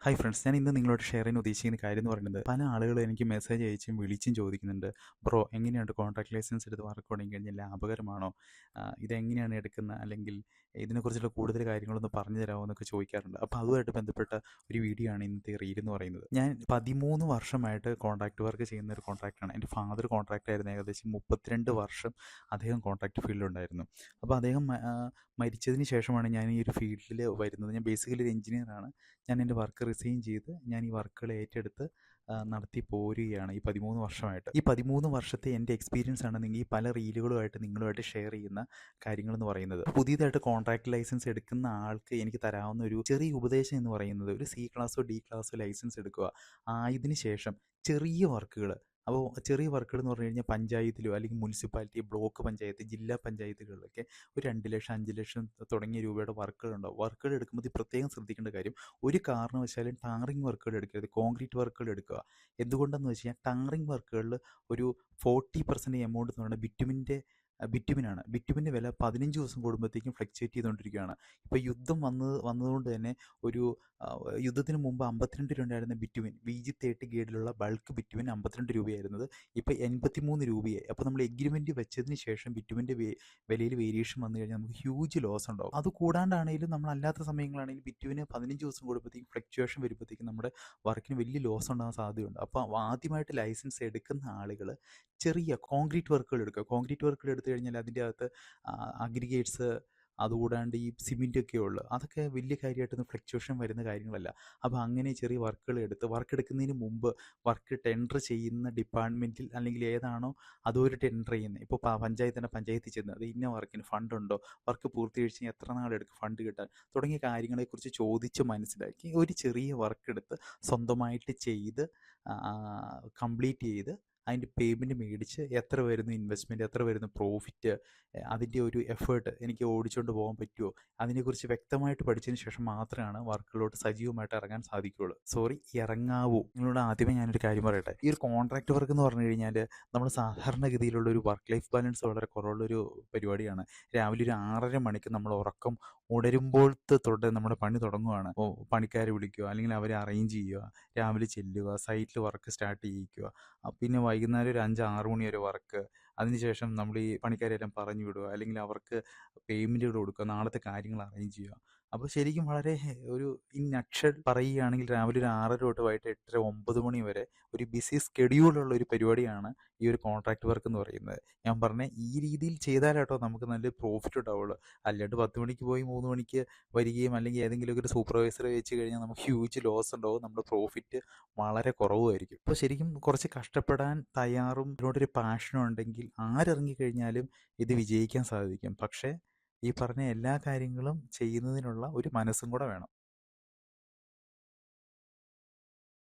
Hi friends, ഞാൻ ഇന്ന് നിങ്ങളോട് ഷെയർ ചെയ്യാൻ ഉദ്ദേശിക്കുന്ന കാര്യം എന്ന് പറയുന്നത്, പല ആളുകളും എനിക്ക് മെസ്സേജ് അയച്ചും വിളിച്ചും ചോദിക്കുന്നുണ്ട്. ബ്രോ, എങ്ങനെയാണ് കോൺട്രാക്ട് ലൈസൻസ് എടുത്ത് വർക്ക് തുടങ്ങി കഴിഞ്ഞാൽ ലാഭകരമാണോ? ഇതെങ്ങനെയാണ് എടുക്കുന്നത്, അല്ലെങ്കിൽ ഇതിനെക്കുറിച്ചുള്ള കൂടുതൽ കാര്യങ്ങളൊന്ന് പറഞ്ഞു തരാമോ എന്നൊക്കെ ചോദിക്കാറുണ്ട്. അപ്പോൾ അതുമായിട്ട് ബന്ധപ്പെട്ട ഒരു വീഡിയോ ആണ് ഇന്നത്തെ റീൽ എന്ന് പറയുന്നത്. ഞാൻ 13 വർഷമായിട്ട് കോൺട്രാക്ട് വർക്ക് ചെയ്യുന്ന ഒരു കോൺട്രാക്ടറാണ്. എൻ്റെ ഫാദർ കോൺട്രാക്ട് ആയിരുന്നു. ഏകദേശം 32 വർഷം അദ്ദേഹം കോൺട്രാക്ട് ഫീൽഡിലുണ്ടായിരുന്നു. അപ്പോൾ അദ്ദേഹം മരിച്ചതിന് ശേഷമാണ് ഞാൻ ഈ ഒരു ഫീൽഡിൽ വരുന്നത്. ഞാൻ ബേസിക്കലി ഒരു എഞ്ചിനീയറാണ്. ഞാൻ എൻ്റെ വർക്ക് റിസൈൻ ചെയ്ത് ഞാൻ ഈ വർക്കുകൾ ഏറ്റെടുത്ത് നടത്തി പോരുകയാണ് ഈ 13 വർഷമായിട്ട്. ഈ 13 വർഷത്തെ എൻ്റെ എക്സ്പീരിയൻസ് ആണ് നിങ്ങൾ ഈ പല റീലുകളുമായിട്ട് നിങ്ങളുമായിട്ട് ഷെയർ ചെയ്യുന്ന കാര്യങ്ങളെന്ന് പറയുന്നത്. പുതിയതായിട്ട് കോൺട്രാക്ട് ലൈസൻസ് എടുക്കുന്ന ആൾക്ക് എനിക്ക് തരാവുന്ന ഒരു ചെറിയ ഉപദേശം എന്ന് പറയുന്നത്, ഒരു സി ക്ലാസ്സോ ഡി ക്ലാസ്സോ ലൈസൻസ് എടുക്കുക. ആയതിനു ശേഷം ചെറിയ വർക്കുകൾ, അപ്പോൾ ചെറിയ വർക്കുകൾ എന്ന് പറഞ്ഞു കഴിഞ്ഞാൽ പഞ്ചായത്തിലോ അല്ലെങ്കിൽ മുനിസിപ്പാലിറ്റി, ബ്ലോക്ക് പഞ്ചായത്ത്, ജില്ലാ പഞ്ചായത്തുകളിലൊക്കെ ഒരു 2 ലക്ഷം 5 ലക്ഷം തുടങ്ങിയ രൂപയുടെ വർക്കുകളുണ്ടാവും. വർക്കുകൾ എടുക്കുമ്പോൾ പ്രത്യേകം ശ്രദ്ധിക്കേണ്ട കാര്യം, ഒരു കാരണവശാലും ടാറിങ് വർക്കുകൾ എടുക്കരുത്, കോൺക്രീറ്റ് വർക്കുകൾ എടുക്കുക. എന്തുകൊണ്ടെന്ന് വെച്ച് കഴിഞ്ഞാൽ ടാറിങ് വർക്കുകളിൽ ഒരു 40% എമൗണ്ട് എന്ന് പറയുന്നത് ബിറ്റുമിനാണ്. ബിറ്റുമിൻ്റെ വില 15 ദിവസം കൂടുമ്പോഴത്തേക്കും ഫ്ലക്ച്വേറ്റ് ചെയ്തുകൊണ്ടിരിക്കുകയാണ്. ഇപ്പോൾ യുദ്ധം വന്നതുകൊണ്ട് തന്നെ ഒരു യുദ്ധത്തിന് മുമ്പ് 52 രൂപ ഉണ്ടായിരുന്ന ബിറ്റുമിൻ, VG30 ഗ്രേഡിലുള്ള ബൾക്ക് ബിറ്റുമിൻ 52 രൂപയായിരുന്നത് ഇപ്പോൾ 83 രൂപയായി. അപ്പോൾ നമ്മൾ എഗ്രിമെൻറ്റ് വെച്ചതിന് ശേഷം ബിറ്റുമിൻ്റെ വിലയിൽ വേരിയേഷൻ വന്നു കഴിഞ്ഞാൽ നമുക്ക് ഹ്യൂജ് ലോസ് ഉണ്ടാവും. അത് കൂടാണ്ടാണെങ്കിലും നമ്മൾ അല്ലാത്ത സമയങ്ങളാണെങ്കിലും ബിറ്റുവിന് 15 ദിവസം കൂടുമ്പോഴത്തേക്കും ഫ്ലക്ച്വേഷൻ വരുമ്പോഴത്തേക്കും നമ്മുടെ വർക്കിന് വലിയ ലോസ് ഉണ്ടാകാൻ സാധ്യതയുണ്ട്. അപ്പോൾ ആദ്യമായിട്ട് ലൈസൻസ് എടുക്കുന്ന ആളുകൾ ചെറിയ കോൺക്രീറ്റ് വർക്കുകൾ എടുക്കുക. കോൺക്രീറ്റ് വർക്കുകൾ എടുത്തു കഴിഞ്ഞാൽ അതിൻ്റെ അകത്ത് അഗ്രിഗേറ്റ്സ്, അതുകൂടാണ്ട് ഈ സിമെൻറ്റൊക്കെ ഉള്ളു, അതൊക്കെ വലിയ കാര്യമായിട്ടൊന്നും ഫ്ലക്ച്വേഷൻ വരുന്ന കാര്യങ്ങളല്ല. അപ്പോൾ അങ്ങനെ ചെറിയ വർക്കുകൾ എടുത്ത് വർക്ക് എടുക്കുന്നതിന് മുമ്പ് വർക്ക് ടെൻഡർ ചെയ്യുന്ന ഡിപ്പാർട്ട്മെൻറ്റിൽ അല്ലെങ്കിൽ ഏതാണോ അതോറിറ്റി ടെൻഡർ ചെയ്യുന്നത്, ഇപ്പോൾ പഞ്ചായത്തിൽ ചെന്ന് അത് ഇന്ന വർക്കിന് ഫണ്ടുണ്ടോ, വർക്ക് പൂർത്തീകരിച്ച് എത്ര നാളെടുക്കും ഫണ്ട് കിട്ടാൻ, തുടങ്ങിയ കാര്യങ്ങളെക്കുറിച്ച് ചോദിച്ച് മനസ്സിലാക്കി ഒരു ചെറിയ വർക്ക് എടുത്ത് സ്വന്തമായിട്ട് ചെയ്ത് കംപ്ലീറ്റ് ചെയ്ത് അതിൻ്റെ പേയ്മെൻറ്റ് മേടിച്ച് എത്ര വരുന്നു ഇൻവെസ്റ്റ്മെൻറ്റ്, എത്ര വരുന്നു പ്രോഫിറ്റ്, അതിൻ്റെ ഒരു എഫേർട്ട് എനിക്ക് ഓടിച്ചുകൊണ്ട് പോകാൻ പറ്റുമോ, അതിനെക്കുറിച്ച് വ്യക്തമായിട്ട് പഠിച്ചതിന് ശേഷം മാത്രമാണ് വർക്കുകളിലോട്ട് സജീവമായിട്ട് ഇറങ്ങാൻ സാധിക്കുകയുള്ളൂ. ഇറങ്ങാവൂ. നിങ്ങളോട് ആദ്യമേ ഞാനൊരു കാര്യം പറയട്ടെ. ഈ ഒരു കോൺട്രാക്ട് വർക്ക് എന്ന് പറഞ്ഞു കഴിഞ്ഞാൽ നമ്മൾ സാധാരണഗതിയിലുള്ള ഒരു വർക്ക് ലൈഫ് ബാലൻസ് വളരെ കുറവുള്ളൊരു പരിപാടിയാണ്. രാവിലെ ഒരു 6:30 മണിക്ക് നമ്മൾ ഉറക്കം ഉണരുമ്പോഴത്തെ തൊട്ട് നമ്മുടെ പണി തുടങ്ങുകയാണ്. അപ്പോൾ പണിക്കാരെ വിളിക്കുക, അല്ലെങ്കിൽ അവരെ അറേഞ്ച് ചെയ്യുക, രാവിലെ ചെല്ലുക, സൈറ്റിൽ വർക്ക് സ്റ്റാർട്ട് ചെയ്യിക്കുക, പിന്നെ വൈകുന്നേരം ഒരു 5-6 മണി വരെ വർക്ക്. അതിനുശേഷം നമ്മൾ ഈ പണിക്കാരെല്ലാം പറഞ്ഞു വിടുക, അല്ലെങ്കിൽ അവർക്ക് പേയ്മെൻറ്റുകൾ കൊടുക്കുക, നാളത്തെ കാര്യങ്ങൾ അറേഞ്ച് ചെയ്യുക. അപ്പോൾ ശരിക്കും വളരെ ഒരു ഇൻ നട്ട്ഷെൽ പറയുകയാണെങ്കിൽ രാവിലെ ഒരു 6:30 തൊട്ട് വൈകിട്ട് 8-9 മണി വരെ ഒരു ബിസി സ്കെഡ്യൂളുള്ള ഒരു പരിപാടിയാണ് ഈ ഒരു കോൺട്രാക്ട് വർക്ക് എന്ന് പറയുന്നത്. ഞാൻ പറഞ്ഞ ഈ രീതിയിൽ ചെയ്താലാട്ടോ നമുക്ക് നല്ല പ്രോഫിറ്റ് ഉണ്ടാവുള്ളൂ. അല്ലാണ്ട് 10 മണിക്ക് പോയി 3 മണിക്ക് വരികയും അല്ലെങ്കിൽ ഏതെങ്കിലുമൊക്കെ ഒരു സൂപ്പർവൈസറെ വെച്ച് കഴിഞ്ഞാൽ നമുക്ക് ഹ്യൂജ് ലോസ് ഉണ്ടാവും, നമ്മുടെ പ്രോഫിറ്റ് വളരെ കുറവുമായിരിക്കും. അപ്പോൾ ശരിക്കും കുറച്ച് കഷ്ടപ്പെടാൻ തയ്യാറും ഇതിനോടൊരു പാഷനും ഉണ്ടെങ്കിൽ ആരിറങ്ങിക്കഴിഞ്ഞാലും ഇത് വിജയിക്കാൻ സാധിക്കും. പക്ഷേ ഈ പറഞ്ഞ എല്ലാ കാര്യങ്ങളും ചെയ്യുന്നതിനുള്ള ഒരു മനസ്സും കൂടെ വേണം.